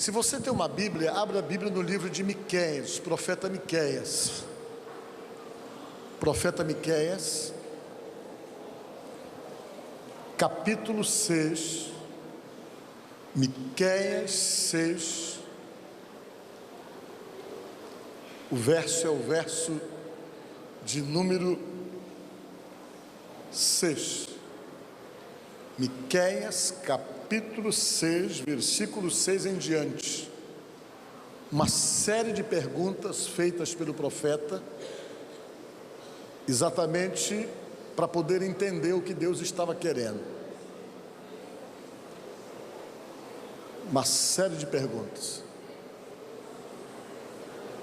Se você tem uma Bíblia, abra a Bíblia no livro de Miqueias, profeta Miqueias. Profeta Miqueias, capítulo 6. Miqueias 6. O verso é o verso de número 6. Miqueias, capítulo 6, versículo 6 em diante. Uma série de perguntas feitas pelo profeta, exatamente para poder entender o que Deus estava querendo. Uma série de perguntas.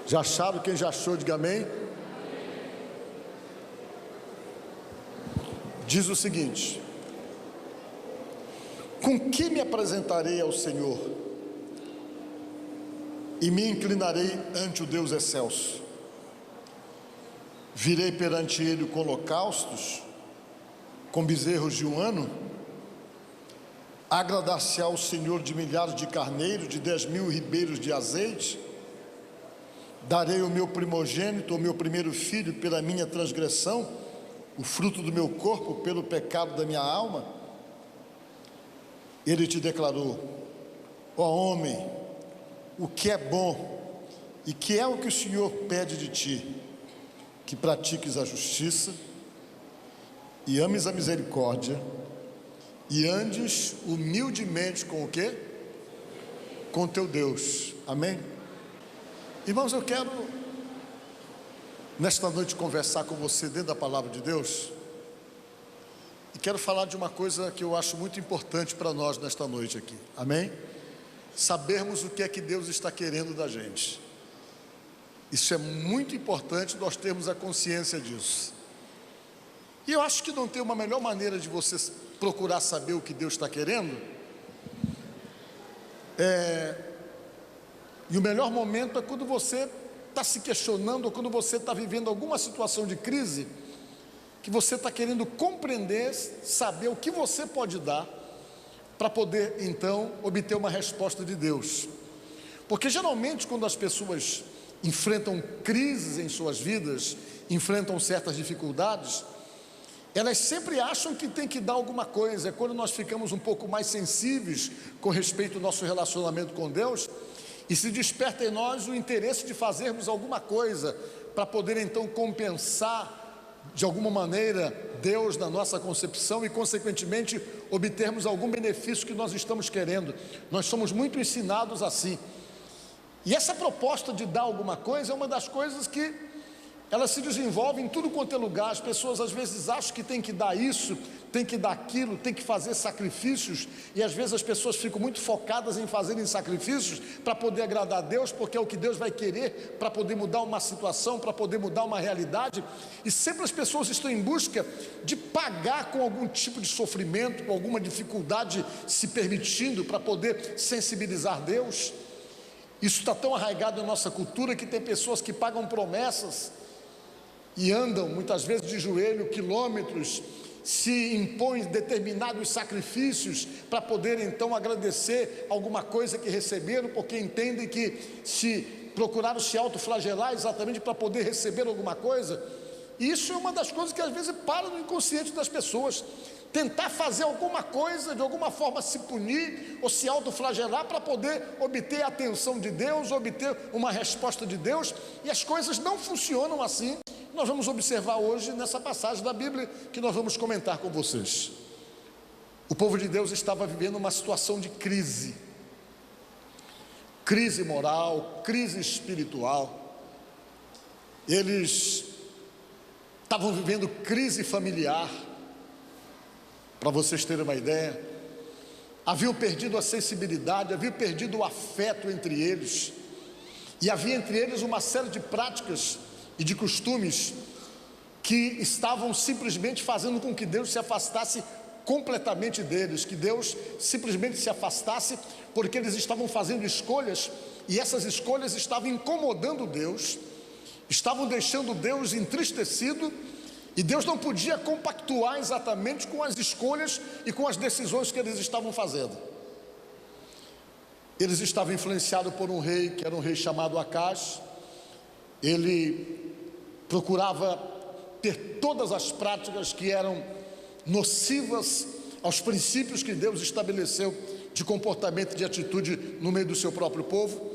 Já acharam? Quem já achou, diga amém. Diz o seguinte: com que me apresentarei ao Senhor e me inclinarei ante o Deus excelso? Virei perante ele com holocaustos, com bezerros de 1 ano? Agradar-se ao Senhor de milhares de carneiros, de 10.000 ribeiros de azeite? Darei o meu primogênito, o meu primeiro filho, pela minha transgressão, o fruto do meu corpo, pelo pecado da minha alma? Ele te declarou: ó homem, o que é bom e que é o que o Senhor pede de ti? Que pratiques a justiça e ames a misericórdia e andes humildemente com o quê? Com teu Deus. Amém? Irmãos, eu quero nesta noite conversar com você dentro da palavra de Deus, e quero falar de uma coisa que eu acho muito importante para nós nesta noite aqui. Amém? Sabermos o que é que Deus está querendo da gente. Isso é muito importante, nós termos a consciência disso. E eu acho que não tem uma melhor maneira de você procurar saber o que Deus está querendo. E o melhor momento é quando você está se questionando, ou quando você está vivendo alguma situação de crise, que você está querendo compreender, saber o que você pode dar, para poder então obter uma resposta de Deus. Porque geralmente quando as pessoas enfrentam crises em suas vidas, enfrentam certas dificuldades, elas sempre acham que tem que dar alguma coisa. É quando nós ficamos um pouco mais sensíveis com respeito ao nosso relacionamento com Deus, e se desperta em nós o interesse de fazermos alguma coisa, para poder então compensar de alguma maneira Deus na nossa concepção, e consequentemente obtermos algum benefício que nós estamos querendo. Nós somos muito ensinados assim. E essa proposta de dar alguma coisa é uma das coisas que ela se desenvolve em tudo quanto é lugar. As pessoas às vezes acham que tem que dar isso, tem que dar aquilo, tem que fazer sacrifícios, e às vezes as pessoas ficam muito focadas em fazerem sacrifícios para poder agradar a Deus, porque é o que Deus vai querer para poder mudar uma situação, para poder mudar uma realidade. E sempre as pessoas estão em busca de pagar com algum tipo de sofrimento, com alguma dificuldade se permitindo, para poder sensibilizar Deus. Isso está tão arraigado na nossa cultura que tem pessoas que pagam promessas e andam muitas vezes de joelho quilômetros, se impõem determinados sacrifícios para poder então agradecer alguma coisa que receberam, porque entendem que se procuraram se autoflagelar exatamente para poder receber alguma coisa. E isso é uma das coisas que às vezes para no inconsciente das pessoas, tentar fazer alguma coisa, de alguma forma se punir ou se autoflagelar para poder obter a atenção de Deus, obter uma resposta de Deus, e as coisas não funcionam assim. Nós vamos observar hoje nessa passagem da Bíblia que nós vamos comentar com vocês. O povo de Deus estava vivendo uma situação de crise moral, crise espiritual. Eles estavam vivendo crise familiar. Para vocês terem uma ideia, haviam perdido a sensibilidade, haviam perdido o afeto entre eles, e havia entre eles uma série de práticas e de costumes que estavam simplesmente fazendo com que Deus se afastasse completamente deles, que Deus simplesmente se afastasse, porque eles estavam fazendo escolhas, e essas escolhas estavam incomodando Deus, estavam deixando Deus entristecido, e Deus não podia compactuar exatamente com as escolhas e com as decisões que eles estavam fazendo. Eles estavam influenciados por um rei, que era um rei chamado Acaz. Ele procurava ter todas as práticas que eram nocivas aos princípios que Deus estabeleceu de comportamento e de atitude no meio do seu próprio povo.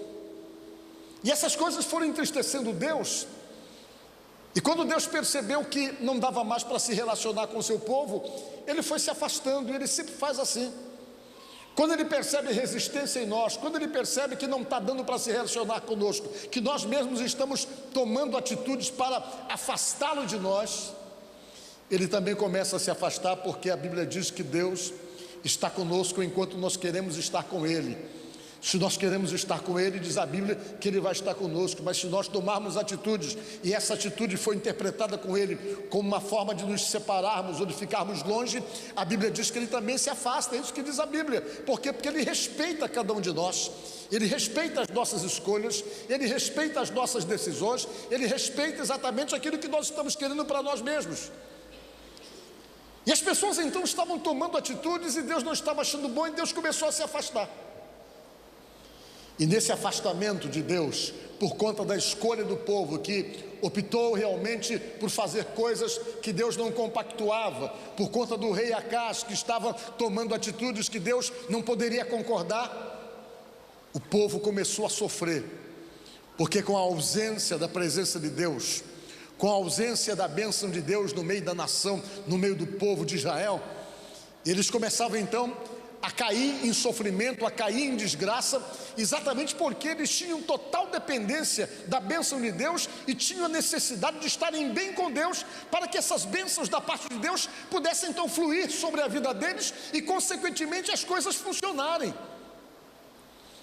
E essas coisas foram entristecendo Deus. E quando Deus percebeu que não dava mais para se relacionar com o seu povo, Ele foi se afastando, e Ele sempre faz assim. Quando Ele percebe resistência em nós, quando Ele percebe que não está dando para se relacionar conosco, que nós mesmos estamos tomando atitudes para afastá-lo de nós, Ele também começa a se afastar, porque a Bíblia diz que Deus está conosco enquanto nós queremos estar com Ele. Se nós queremos estar com Ele, diz a Bíblia que Ele vai estar conosco, mas se nós tomarmos atitudes, e essa atitude foi interpretada com Ele como uma forma de nos separarmos ou de ficarmos longe, a Bíblia diz que Ele também se afasta. É isso que diz a Bíblia. Por quê? Porque Ele respeita cada um de nós, Ele respeita as nossas escolhas, Ele respeita as nossas decisões, Ele respeita exatamente aquilo que nós estamos querendo para nós mesmos. E as pessoas então estavam tomando atitudes, e Deus não estava achando bom, e Deus começou a se afastar. E nesse afastamento de Deus, por conta da escolha do povo, que optou realmente por fazer coisas que Deus não compactuava, por conta do rei Acaz, que estava tomando atitudes que Deus não poderia concordar, o povo começou a sofrer, porque com a ausência da presença de Deus, com a ausência da bênção de Deus no meio da nação, no meio do povo de Israel, eles começavam então a cair em sofrimento, a cair em desgraça, exatamente porque eles tinham total dependência da bênção de Deus e tinham a necessidade de estarem bem com Deus, para que essas bênçãos da parte de Deus pudessem então fluir sobre a vida deles e consequentemente as coisas funcionarem.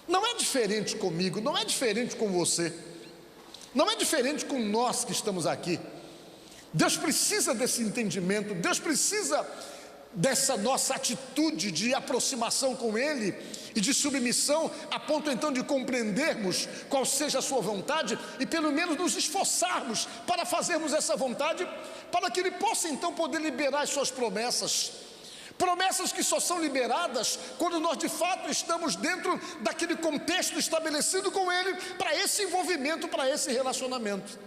Não é diferente comigo, não é diferente com você, não é diferente com nós que estamos aqui. Deus precisa desse entendimento, Deus precisa dessa nossa atitude de aproximação com Ele e de submissão, a ponto então de compreendermos qual seja a sua vontade e pelo menos nos esforçarmos para fazermos essa vontade, para que Ele possa então poder liberar as suas promessas. Promessas que só são liberadas quando nós de fato estamos dentro daquele contexto estabelecido com Ele, para esse envolvimento, para esse relacionamento.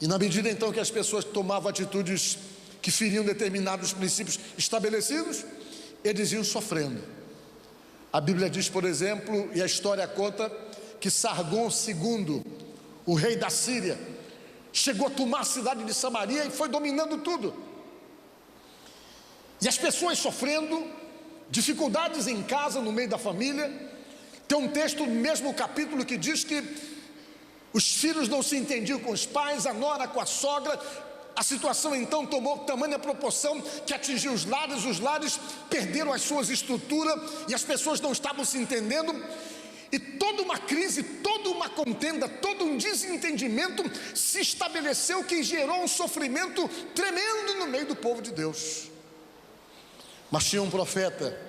E na medida então que as pessoas tomavam atitudes que feriam determinados princípios estabelecidos, eles iam sofrendo. A Bíblia diz, por exemplo, e a história conta, que Sargon II, o rei da Síria, chegou a tomar a cidade de Samaria e foi dominando tudo. E as pessoas sofrendo, dificuldades em casa, no meio da família. Tem um texto no mesmo capítulo que diz que os filhos não se entendiam com os pais, a nora com a sogra. A situação então tomou tamanha proporção que atingiu os lares perderam as suas estruturas e as pessoas não estavam se entendendo. E toda uma crise, toda uma contenda, todo um desentendimento se estabeleceu, que gerou um sofrimento tremendo no meio do povo de Deus. Mas tinha um profeta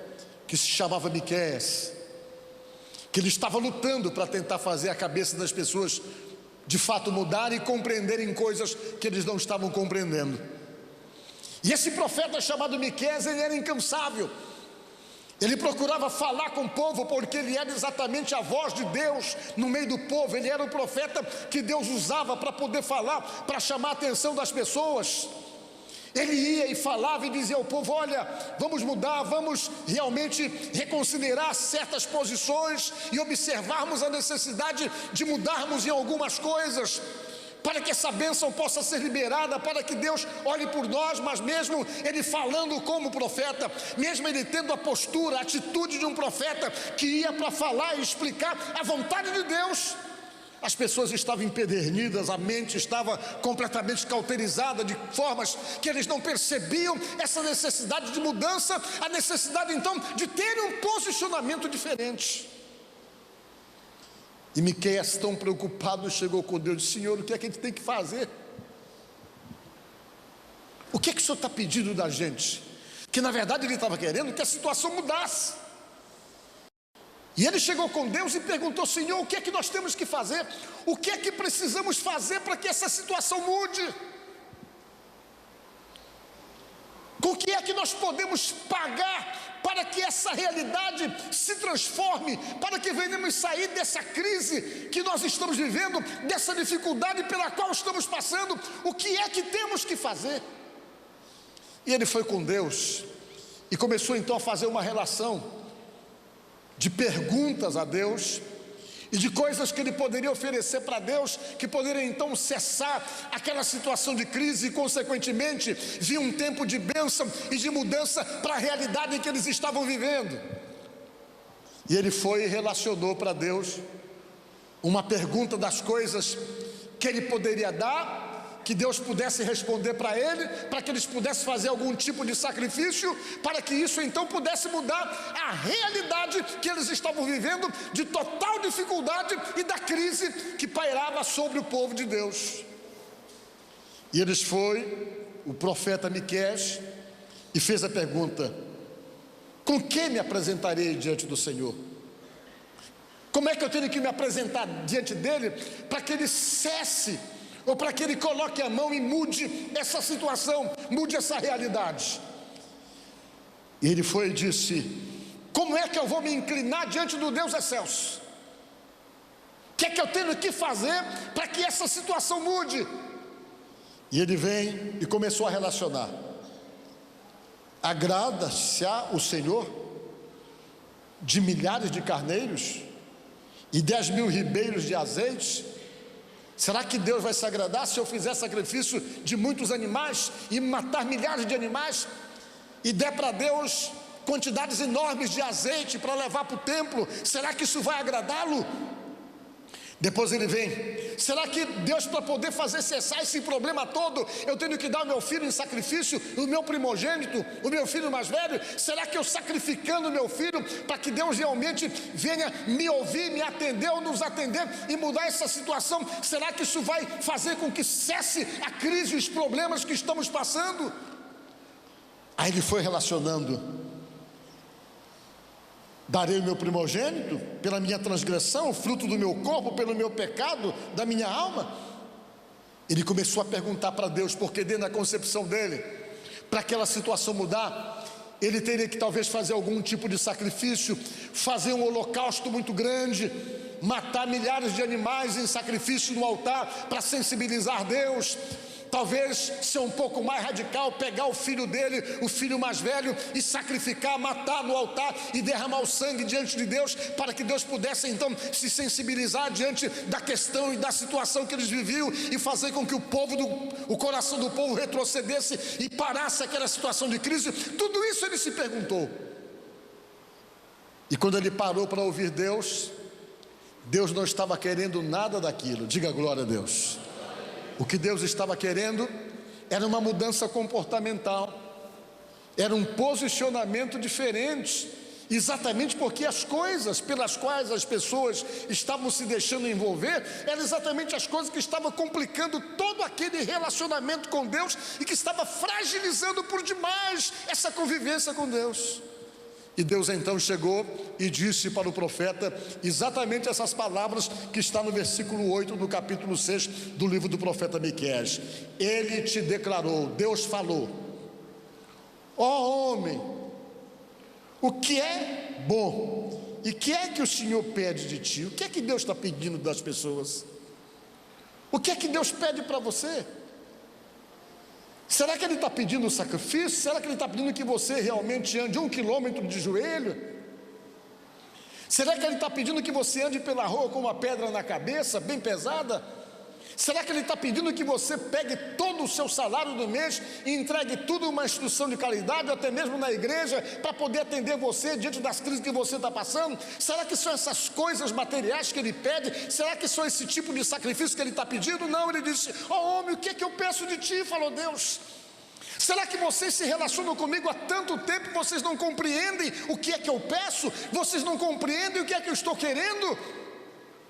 que se chamava Miqueias, que ele estava lutando para tentar fazer a cabeça das pessoas de fato mudar e compreenderem coisas que eles não estavam compreendendo. E esse profeta chamado Miqueias, ele era incansável. Ele procurava falar com o povo, porque ele era exatamente a voz de Deus no meio do povo. Ele era o profeta que Deus usava para poder falar, para chamar a atenção das pessoas. Ele ia e falava e dizia ao povo: olha, vamos mudar, vamos realmente reconsiderar certas posições e observarmos a necessidade de mudarmos em algumas coisas, para que essa bênção possa ser liberada, para que Deus olhe por nós. Mas mesmo ele falando como profeta, mesmo ele tendo a postura, a atitude de um profeta que ia para falar e explicar a vontade de Deus, as pessoas estavam empedernidas, a mente estava completamente cauterizada, de formas que eles não percebiam essa necessidade de mudança, a necessidade então de terem um posicionamento diferente. E Miqueias, tão preocupado, chegou com Deus e disse: Senhor, o que é que a gente tem que fazer? O que é que o Senhor está pedindo da gente? Que na verdade ele estava querendo que a situação mudasse. E ele chegou com Deus e perguntou: Senhor, o que é que nós temos que fazer? O que é que precisamos fazer para que essa situação mude? Com o que é que nós podemos pagar para que essa realidade se transforme, para que venhamos sair dessa crise que nós estamos vivendo, dessa dificuldade pela qual estamos passando. O que é que temos que fazer? E ele foi com Deus e começou então a fazer uma relação de perguntas a Deus e de coisas que ele poderia oferecer para Deus, que poderia então cessar aquela situação de crise e consequentemente vir um tempo de bênção e de mudança para a realidade em que eles estavam vivendo. E ele foi e relacionou para Deus uma pergunta das coisas que ele poderia dar, que Deus pudesse responder para ele, para que eles pudessem fazer algum tipo de sacrifício, para que isso então pudesse mudar a realidade que eles estavam vivendo, de total dificuldade e da crise que pairava sobre o povo de Deus. E eles foi, o profeta Miqueias, e fez a pergunta: com que me apresentarei diante do Senhor? Como é que eu tenho que me apresentar diante dele para que ele cesse, ou para que ele coloque a mão e mude essa situação, mude essa realidade? E ele foi e disse: como é que eu vou me inclinar diante do Deus excelso? O que é que eu tenho que fazer para que essa situação mude? E ele vem e começou a relacionar: agrada-se o Senhor de milhares de carneiros e 10.000 ribeiros de azeite? Será que Deus vai se agradar se eu fizer sacrifício de muitos animais e matar milhares de animais e der para Deus quantidades enormes de azeite para levar para o templo? Será que isso vai agradá-lo? Depois ele vem: será que Deus, para poder fazer cessar esse problema todo, eu tenho que dar o meu filho em sacrifício, o meu primogênito, o meu filho mais velho? Será que eu sacrificando o meu filho, para que Deus realmente venha me ouvir, me atender ou nos atender e mudar essa situação, será que isso vai fazer com que cesse a crise e os problemas que estamos passando? Aí ele foi relacionando: darei o meu primogênito pela minha transgressão, o fruto do meu corpo pelo meu pecado, da minha alma? Ele começou a perguntar para Deus, porque dentro da concepção dele, para aquela situação mudar, ele teria que talvez fazer algum tipo de sacrifício, fazer um holocausto muito grande, matar milhares de animais em sacrifício no altar para sensibilizar Deus. Talvez ser um pouco mais radical, pegar o filho dele, o filho mais velho, e sacrificar, matar no altar e derramar o sangue diante de Deus, para que Deus pudesse então se sensibilizar diante da questão e da situação que eles viviam, e fazer com que o coração do povo retrocedesse e parasse aquela situação de crise. Tudo isso ele se perguntou. E quando ele parou para ouvir Deus, Deus não estava querendo nada daquilo. Diga glória a Deus. O que Deus estava querendo era uma mudança comportamental, era um posicionamento diferente, exatamente porque as coisas pelas quais as pessoas estavam se deixando envolver eram exatamente as coisas que estavam complicando todo aquele relacionamento com Deus e que estava fragilizando por demais essa convivência com Deus. E Deus então chegou e disse para o profeta exatamente essas palavras que está no versículo 8 do capítulo 6 do livro do profeta Miqueias. Ele te declarou, Deus falou: ó homem, o que é bom e o que é que o Senhor pede de ti? O que é que Deus está pedindo das pessoas? O que é que Deus pede para você? Será que Ele está pedindo um sacrifício? Será que Ele está pedindo que você realmente ande 1 quilômetro de joelho? Será que Ele está pedindo que você ande pela rua com uma pedra na cabeça, bem pesada? Será que Ele está pedindo que você pegue todo o seu salário do mês e entregue tudo uma instituição de caridade, até mesmo na igreja, para poder atender você diante das crises que você está passando? Será que são essas coisas materiais que Ele pede? Será que são esse tipo de sacrifício que Ele está pedindo? Não, Ele disse: ó homem, o que é que eu peço de ti? Falou Deus. Será que vocês se relacionam comigo há tanto tempo, vocês não compreendem o que é que eu peço? Vocês não compreendem o que é que eu estou querendo?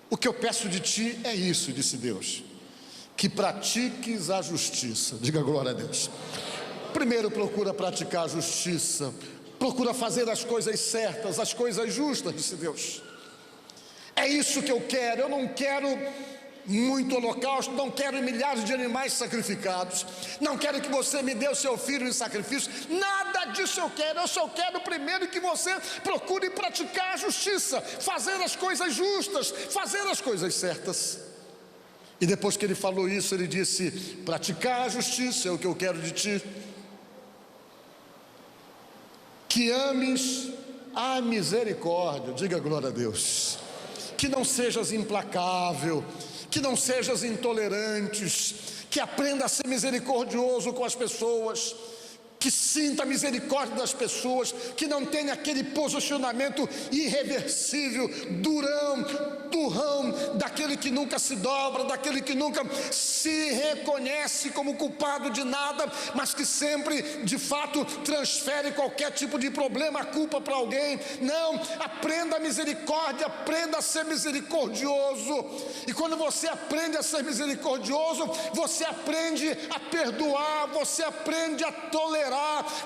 O que eu peço de ti é isso, disse Deus: que pratiques a justiça. Diga glória a Deus. Primeiro procura praticar a justiça, procura fazer as coisas certas, as coisas justas, disse Deus. É isso que eu quero. Eu não quero muito holocausto, não quero milhares de animais sacrificados, não quero que você me dê o seu filho em sacrifício, nada disso eu só quero primeiro que você procure praticar a justiça, fazer as coisas justas, fazer as coisas certas. E depois que ele falou isso, ele disse: praticar a justiça é o que eu quero de ti, que ames a misericórdia, diga glória a Deus, que não sejas implacável, que não sejas intolerantes, que aprenda a ser misericordioso com as pessoas, que sinta a misericórdia das pessoas, que não tenha aquele posicionamento irreversível, turrão, daquele que nunca se dobra, daquele que nunca se reconhece como culpado de nada, mas que sempre, de fato, transfere qualquer tipo de problema, culpa para alguém. Não, aprenda a misericórdia, aprenda a ser misericordioso, e quando você aprende a ser misericordioso, você aprende a perdoar, você aprende a tolerar,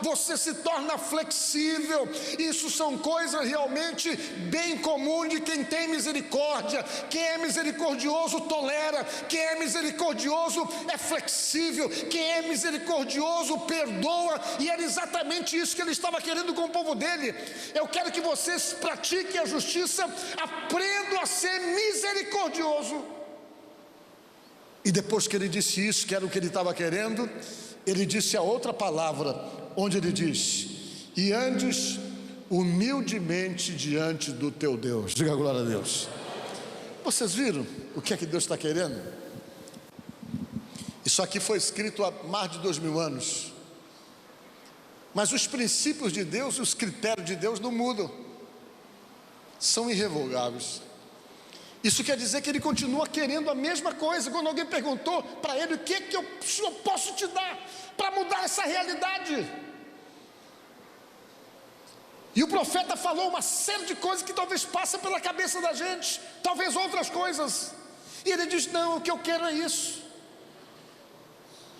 você se torna flexível. Isso são coisas realmente bem comuns de quem tem misericórdia. Quem é misericordioso tolera, quem é misericordioso é flexível, quem é misericordioso perdoa, e era exatamente isso que ele estava querendo com o povo dele. Eu quero que vocês pratiquem a justiça, aprendam a ser misericordioso. E depois que ele disse isso, que era o que ele estava querendo, ele disse a outra palavra, onde ele diz: e andes humildemente diante do teu Deus. Diga glória a Deus. Vocês viram o que é que Deus está querendo? Isso aqui foi escrito há mais de 2000 anos, mas os princípios de Deus, os critérios de Deus não mudam, são irrevogáveis. Isso quer dizer que ele continua querendo a mesma coisa. Quando alguém perguntou para ele: o que eu posso te dar para mudar essa realidade? E o profeta falou uma série de coisas que talvez passem pela cabeça da gente, talvez outras coisas, e ele diz: não, o que eu quero é isso,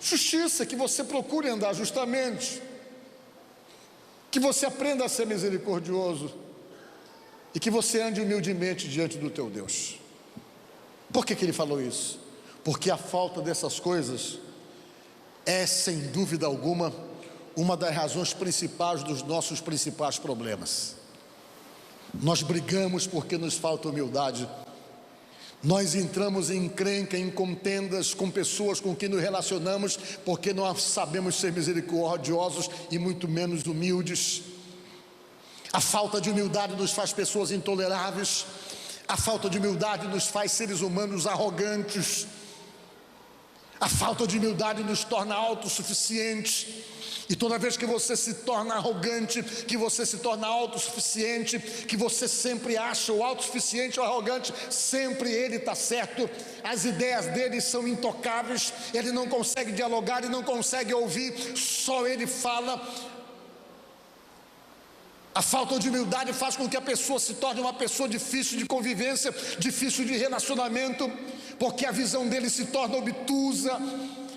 justiça, que você procure andar justamente, que você aprenda a ser misericordioso, e que você ande humildemente diante do teu Deus. Por que ele falou isso? Porque a falta dessas coisas é, sem dúvida alguma, uma das razões principais dos nossos principais problemas. Nós brigamos porque nos falta humildade. Nós entramos em encrenca, em contendas com pessoas com quem nos relacionamos, porque não sabemos ser misericordiosos e muito menos humildes. A falta de humildade nos faz pessoas intoleráveis. A falta de humildade nos faz seres humanos arrogantes. A falta de humildade nos torna autossuficientes. E toda vez que você se torna arrogante, que você se torna autossuficiente, que você sempre acha o autossuficiente ou arrogante, sempre ele está certo, as ideias dele são intocáveis, ele não consegue dialogar, ele não consegue ouvir, só ele fala. A falta de humildade faz com que a pessoa se torne uma pessoa difícil de convivência, difícil de relacionamento, porque a visão dele se torna obtusa.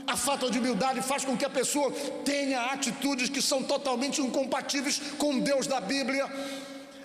A falta de humildade faz com que a pessoa tenha atitudes que são totalmente incompatíveis com o Deus da Bíblia.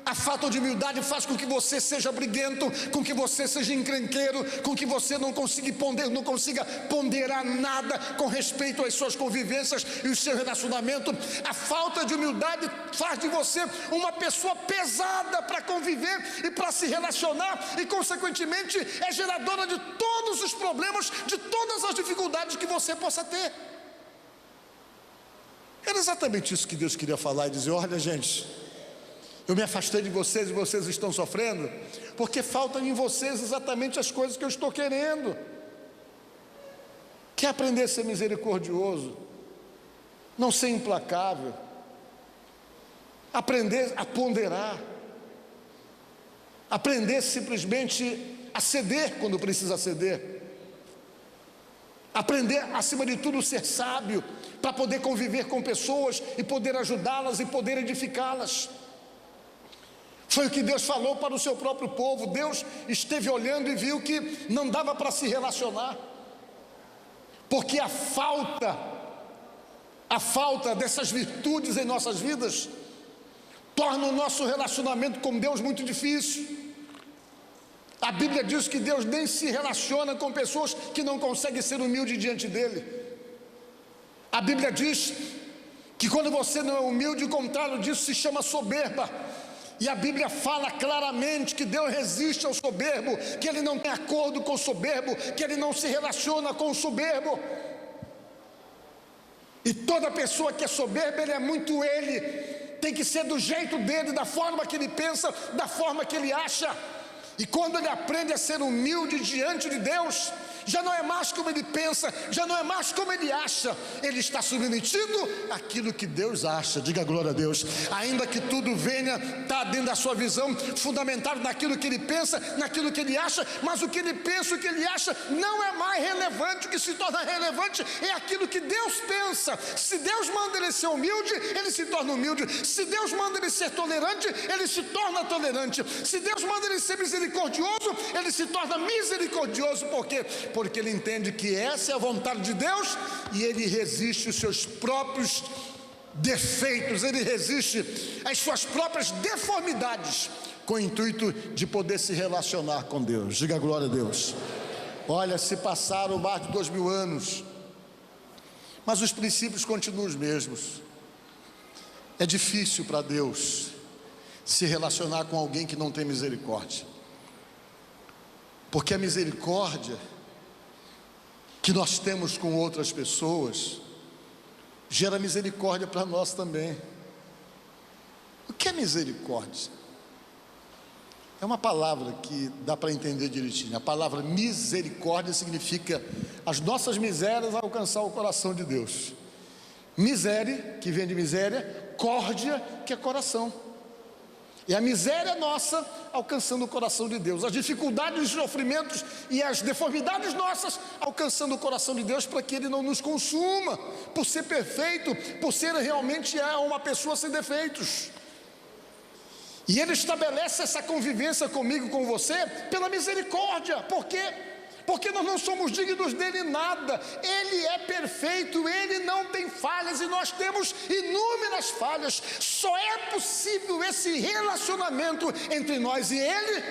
A falta de humildade faz com que você seja briguento, com que você seja encrenqueiro, com que você não consiga ponderar nada com respeito às suas convivências e o seu relacionamento. A falta de humildade faz de você uma pessoa pesada para conviver e para se relacionar, e consequentemente é geradora de todos os problemas, de todas as dificuldades que você possa ter. Era exatamente isso que Deus queria falar e dizer: olha, gente, eu me afastei de vocês e vocês estão sofrendo, porque faltam em vocês exatamente as coisas que eu estou querendo. Quer aprender a ser misericordioso, não ser implacável, aprender a ponderar, aprender simplesmente a ceder quando precisa ceder, aprender acima de tudo a ser sábio, para poder conviver com pessoas e poder ajudá-las e poder edificá-las. Foi o que Deus falou para o seu próprio povo. Deus esteve olhando e viu que não dava para se relacionar, porque a falta dessas virtudes em nossas vidas torna o nosso relacionamento com Deus muito difícil. A Bíblia diz que Deus nem se relaciona com pessoas que não conseguem ser humildes diante dele. A Bíblia diz que quando você não é humilde, o contrário disso se chama soberba. E a Bíblia fala claramente que Deus resiste ao soberbo, que Ele não tem acordo com o soberbo, que Ele não se relaciona com o soberbo. E toda pessoa que é soberba, ele é muito ele, tem que ser do jeito dele, da forma que ele pensa, da forma que ele acha. E quando ele aprende a ser humilde diante de Deus, já não é mais como ele pensa, já não é mais como ele acha, ele está submetido àquilo que Deus acha. Diga glória a Deus. Ainda que tudo venha, está dentro da sua visão, fundamentado naquilo que ele pensa, naquilo que ele acha, mas o que ele pensa, o que ele acha, não é mais relevante. O que se torna relevante é aquilo que Deus pensa. Se Deus manda ele ser humilde, ele se torna humilde. Se Deus manda ele ser tolerante, ele se torna tolerante. Se Deus manda ele ser misericordioso, ele se torna misericordioso. Por quê? Porque ele entende que essa é a vontade de Deus e ele resiste os seus próprios defeitos, ele resiste às suas próprias deformidades, com o intuito de poder se relacionar com Deus. Diga glória a Deus. Olha, se passaram mais de 2000 anos, mas os princípios continuam os mesmos. É difícil para Deus se relacionar com alguém que não tem misericórdia, porque a misericórdia que nós temos com outras pessoas gera misericórdia para nós também. O que é misericórdia? É uma palavra que dá para entender direitinho. A palavra misericórdia significa as nossas misérias alcançar o coração de Deus. Miséria, que vem de miséria, córdia, que é coração. E a miséria nossa alcançando o coração de Deus, as dificuldades, os sofrimentos e as deformidades nossas alcançando o coração de Deus, para que Ele não nos consuma por ser perfeito, por ser realmente uma pessoa sem defeitos. E Ele estabelece essa convivência comigo, com você, pela misericórdia. Por quê? Porque nós não somos dignos dele em nada. Ele é perfeito, ele não tem falhas e nós temos inúmeras falhas. Só é possível esse relacionamento entre nós e ele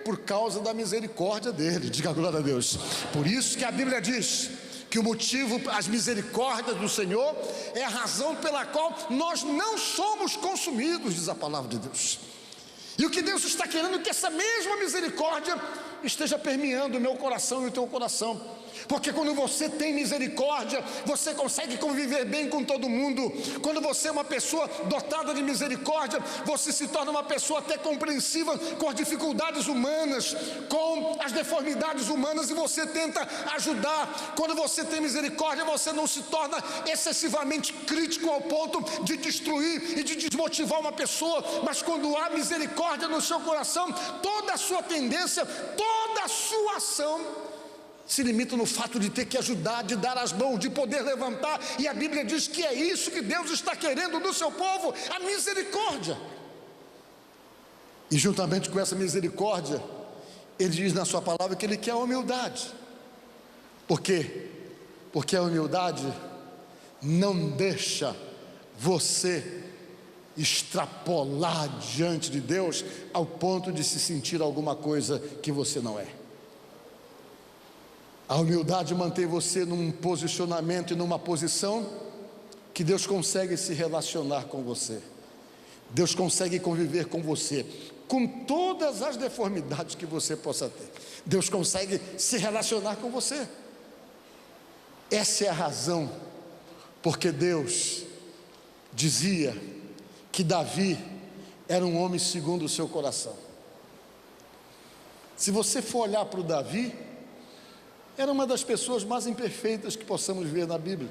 por causa da misericórdia dele. Diga glória a Deus. Por isso que a Bíblia diz que o motivo, as misericórdias do Senhor é a razão pela qual nós não somos consumidos, diz a palavra de Deus. E o que Deus está querendo é que essa mesma misericórdia esteja permeando o meu coração e o teu coração. Porque quando você tem misericórdia, você consegue conviver bem com todo mundo. Quando você é uma pessoa dotada de misericórdia, você se torna uma pessoa até compreensiva com as dificuldades humanas, com as deformidades humanas, e você tenta ajudar. Quando você tem misericórdia, você não se torna excessivamente crítico ao ponto de destruir e de desmotivar uma pessoa. Mas quando há misericórdia no seu coração, toda a sua tendência, toda a sua ação se limita no fato de ter que ajudar, de dar as mãos, de poder levantar. E a Bíblia diz que é isso que Deus está querendo do seu povo, a misericórdia. E juntamente com essa misericórdia, Ele diz na sua palavra que Ele quer a humildade. Por quê? Porque a humildade não deixa você extrapolar diante de Deus ao ponto de se sentir alguma coisa que você não é. A humildade mantém você num posicionamento e numa posição que Deus consegue se relacionar com você. Deus consegue conviver com você, com todas as deformidades que você possa ter. Deus consegue se relacionar com você. Essa é a razão porque Deus dizia que Davi era um homem segundo o seu coração. Se você for olhar para o Davi, era uma das pessoas mais imperfeitas que possamos ver na Bíblia.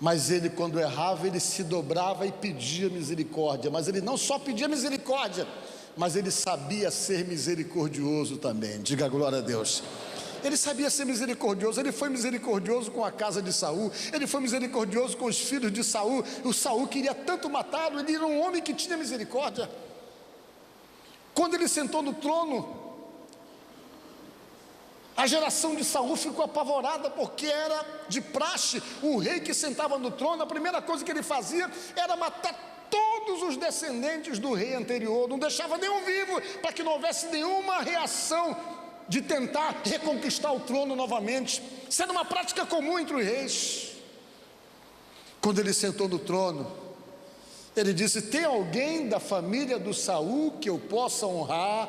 Mas ele, quando errava, ele se dobrava e pedia misericórdia. Mas ele não só pedia misericórdia, mas ele sabia ser misericordioso também. Diga glória a Deus. Ele sabia ser misericordioso. Ele foi misericordioso com a casa de Saul. Ele foi misericordioso com os filhos de Saul. O Saul queria tanto matá-lo. Ele era um homem que tinha misericórdia. Quando ele sentou no trono, a geração de Saul ficou apavorada, porque era de praxe o rei que sentava no trono. A primeira coisa que ele fazia era matar todos todos os descendentes do rei anterior, não deixava nenhum vivo, para que não houvesse nenhuma reação de tentar reconquistar o trono novamente, sendo uma prática comum entre os reis. Quando ele sentou no trono, ele disse: tem alguém da família do Saul que eu possa honrar?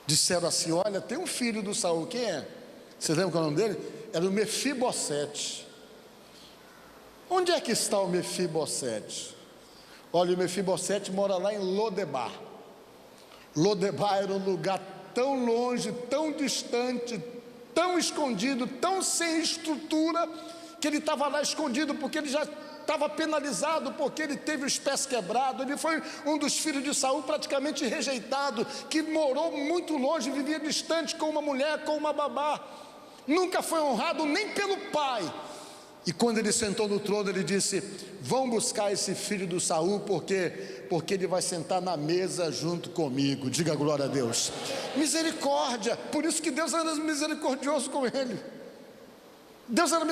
Disseram assim: olha, tem um filho do Saul. Quem é? Você lembra qual é o nome dele? Era o Mefibosete. Onde é que está o Mefibosete? Olha, o Mefibosete mora lá em Lodebar. Lodebar era um lugar tão longe, tão distante, tão escondido, tão sem estrutura, que ele estava lá escondido, porque ele já estava penalizado, porque ele teve os pés quebrados. Ele foi um dos filhos de Saul praticamente rejeitado, que morou muito longe, vivia distante com uma mulher, com uma babá, nunca foi honrado nem pelo pai. E quando ele sentou no trono, ele disse: vão buscar esse filho do Saul, porque ele vai sentar na mesa junto comigo. Diga glória a Deus. Misericórdia. Por isso que Deus era misericordioso com ele. Deus era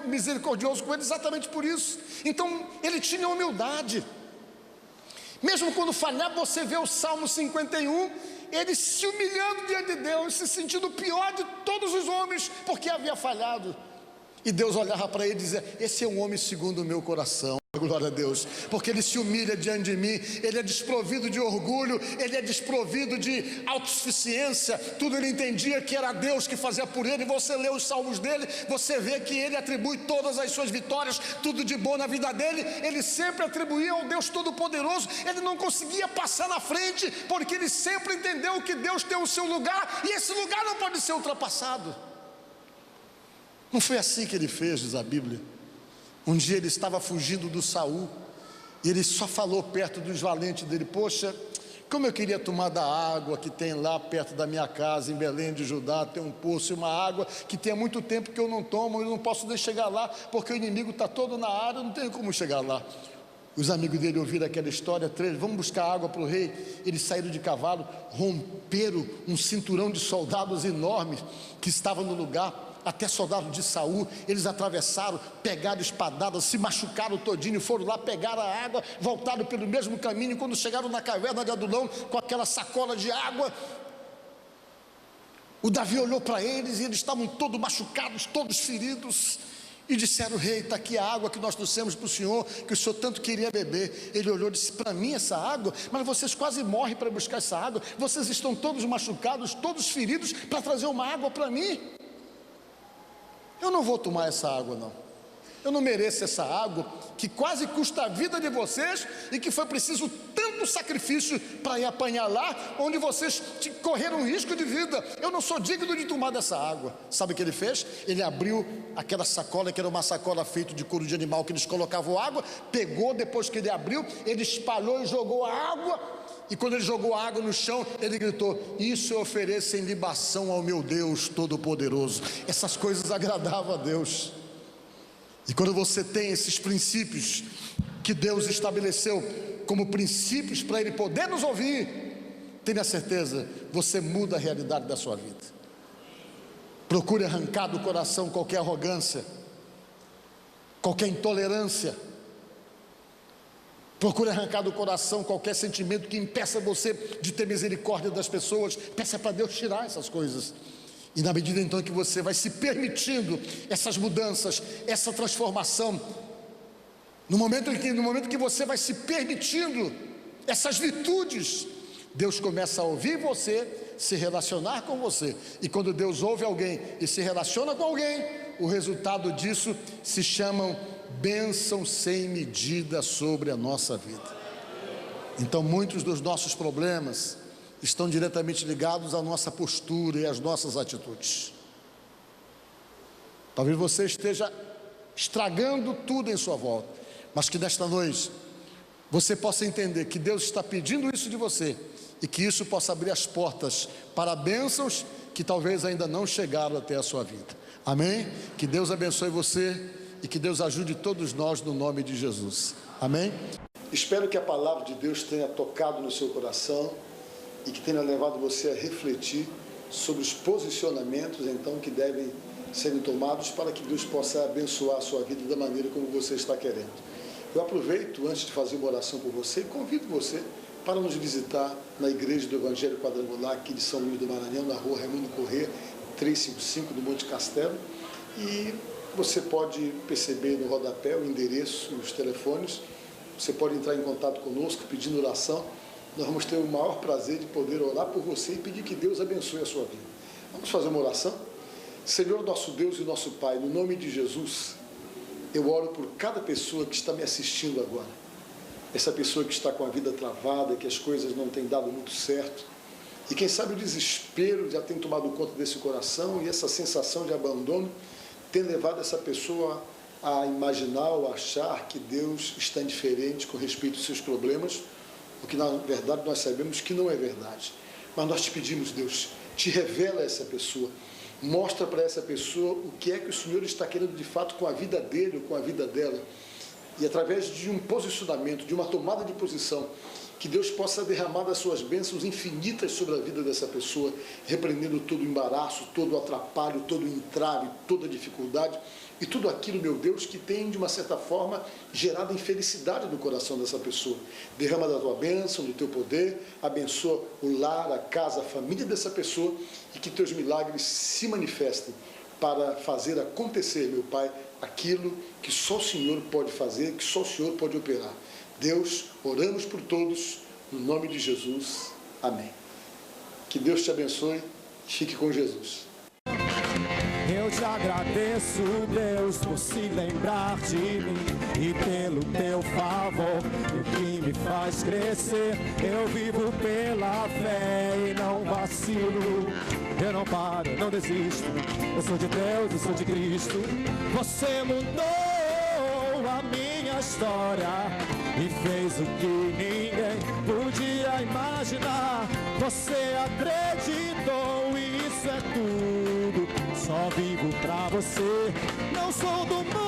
misericordioso com ele exatamente por isso. Então ele tinha humildade. Mesmo quando falhava, você vê o Salmo 51, ele se humilhando diante de Deus, se sentindo o pior de todos os homens, porque havia falhado. E Deus olhava para ele e dizia: esse é um homem segundo o meu coração. Glória a Deus, porque ele se humilha diante de mim. Ele é desprovido de orgulho, ele é desprovido de autossuficiência. Tudo ele entendia que era Deus que fazia por ele. Você lê os salmos dele, você vê que ele atribui todas as suas vitórias, tudo de bom na vida dele, ele sempre atribuía ao Deus Todo-Poderoso. Ele não conseguia passar na frente, porque ele sempre entendeu que Deus tem o seu lugar, e esse lugar não pode ser ultrapassado. Não foi assim que ele fez, diz a Bíblia. Um dia ele estava fugindo do Saul, e ele só falou perto dos valentes dele: poxa, como eu queria tomar da água que tem lá perto da minha casa, em Belém de Judá. Tem um poço e uma água que tem há muito tempo que eu não tomo, eu não posso nem chegar lá, porque o inimigo está todo na área, eu não tenho como chegar lá. Os amigos dele ouviram aquela história, vamos buscar água para o rei. Eles saíram de cavalo, romperam um cinturão de soldados enormes que estavam no lugar, até soldados de Saul. Eles atravessaram, pegaram espadadas, se machucaram todinho, foram lá, pegaram a água, voltaram pelo mesmo caminho. Quando chegaram na caverna de Adulão, com aquela sacola de água, o Davi olhou para eles, e eles estavam todos machucados, todos feridos, e disseram: rei, está aqui a água que nós trouxemos para o senhor, que o senhor tanto queria beber. Ele olhou e disse: para mim essa água? Mas vocês quase morrem para buscar essa água, vocês estão todos machucados, todos feridos, para trazer uma água para mim? Eu não vou tomar essa água, não. Eu não mereço essa água, que quase custa a vida de vocês, e que foi preciso tanto sacrifício para ir apanhar lá, onde vocês correram risco de vida. Eu não sou digno de tomar dessa água. Sabe o que ele fez? Ele abriu aquela sacola, que era uma sacola feita de couro de animal, que eles colocavam água, pegou, depois que ele abriu, ele espalhou e jogou a água. E quando ele jogou a água no chão, ele gritou: isso eu ofereço em libação ao meu Deus Todo-Poderoso. Essas coisas agradavam a Deus. E quando você tem esses princípios que Deus estabeleceu como princípios para Ele poder nos ouvir, tenha certeza, você muda a realidade da sua vida. Procure arrancar do coração qualquer arrogância, qualquer intolerância. Procure arrancar do coração qualquer sentimento que impeça você de ter misericórdia das pessoas. Peça para Deus tirar essas coisas. E na medida então que você vai se permitindo essas mudanças, essa transformação, no momento que você vai se permitindo essas virtudes, Deus começa a ouvir você, se relacionar com você. E quando Deus ouve alguém e se relaciona com alguém, o resultado disso se chamam bênçãos sem medida sobre a nossa vida. Então muitos dos nossos problemas estão diretamente ligados à nossa postura e às nossas atitudes. Talvez você esteja estragando tudo em sua volta, mas que nesta noite você possa entender que Deus está pedindo isso de você, e que isso possa abrir as portas para bênçãos que talvez ainda não chegaram até a sua vida. Amém? Que Deus abençoe você e que Deus ajude todos nós no nome de Jesus. Amém? Espero que a palavra de Deus tenha tocado no seu coração e que tenha levado você a refletir sobre os posicionamentos então que devem serem tomados para que Deus possa abençoar a sua vida da maneira como você está querendo. Eu aproveito, antes de fazer uma oração por você, e convido você para nos visitar na Igreja do Evangelho Quadrangular, aqui de São Luís do Maranhão, na rua Raimundo Corrêa, 355, do Monte Castelo. E você pode perceber no rodapé o endereço e os telefones. Você pode entrar em contato conosco pedindo oração. Nós vamos ter o maior prazer de poder orar por você e pedir que Deus abençoe a sua vida. Vamos fazer uma oração? Senhor, nosso Deus e nosso Pai, no nome de Jesus, eu oro por cada pessoa que está me assistindo agora. Essa pessoa que está com a vida travada, que as coisas não têm dado muito certo. E quem sabe o desespero já tem tomado conta desse coração e essa sensação de abandono tem levado essa pessoa a imaginar ou achar que Deus está indiferente com respeito aos seus problemas, o que na verdade nós sabemos que não é verdade. Mas nós te pedimos, Deus, te revela essa pessoa, mostra para essa pessoa o que é que o Senhor está querendo de fato com a vida dele ou com a vida dela. E através de um posicionamento, de uma tomada de posição, que Deus possa derramar das suas bênçãos infinitas sobre a vida dessa pessoa, repreendendo todo o embaraço, todo o atrapalho, todo o entrave, toda a dificuldade e tudo aquilo, meu Deus, que tem, de uma certa forma, gerado infelicidade no coração dessa pessoa. Derrama da tua bênção, do teu poder, abençoa o lar, a casa, a família dessa pessoa e que teus milagres se manifestem para fazer acontecer, meu Pai, aquilo que só o Senhor pode fazer, que só o Senhor pode operar. Deus, oramos por todos, no nome de Jesus. Amém. Que Deus te abençoe. Fique com Jesus. Eu te agradeço, Deus, por se lembrar de mim e pelo teu favor, o que me faz crescer. Eu vivo pela fé e não vacilo. Eu não paro, não desisto. Eu sou de Deus, eu sou de Cristo. Você mudou a minha história e fez o que ninguém podia imaginar. Você acreditou e isso é tudo. Só vivo pra você. Não sou do mundo.